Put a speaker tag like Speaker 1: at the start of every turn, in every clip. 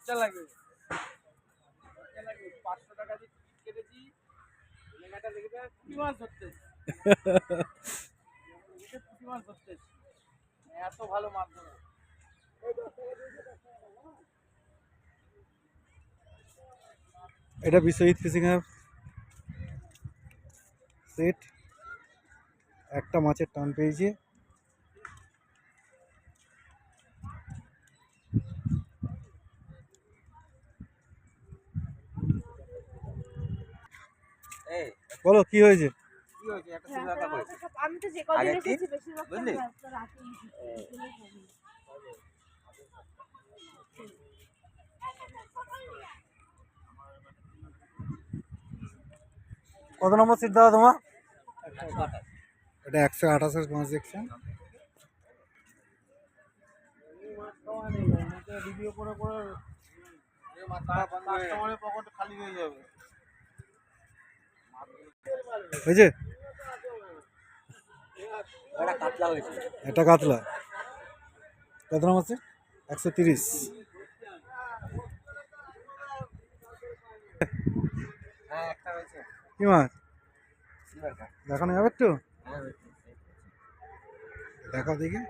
Speaker 1: লজ্জা লাগে 500 টাকা দিয়ে টিকিট কেটেছি লেখাটা দেখবে পুঁটি মাছ ধরতে পুঁটি মাছ ধরতে এত ভালো মাছ ধরে
Speaker 2: এটা বিশ্বজিৎ ফিশিং এর সেট একটা মাছের টান পেয়েছে বলো কি হয়েছে
Speaker 3: আমি তো যে কদিন এসেছি বেশিরভাগ রাতে
Speaker 2: কত নম্বর সিট দাও তোমার এটা 128 মাছ দেখছেন
Speaker 1: ভিডিও করে করে কাস্টমারের পকেট খালি হয়ে যাবে
Speaker 2: হয়েছে
Speaker 1: এটা কাতলা হয়েছে
Speaker 2: এটা কাতলা কত নম্বর সিট 130
Speaker 1: হ্যাঁ একটা হয়েছে
Speaker 2: কি মাছ দেখানো যাবে একটু দেখাও দেখি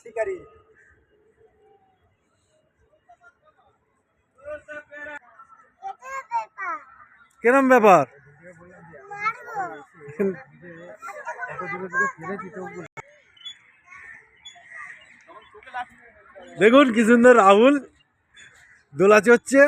Speaker 1: শিকারি
Speaker 2: কিরম ব্যাপার দেখুন কি সুন্দর রাহুল দোলা চড়ছে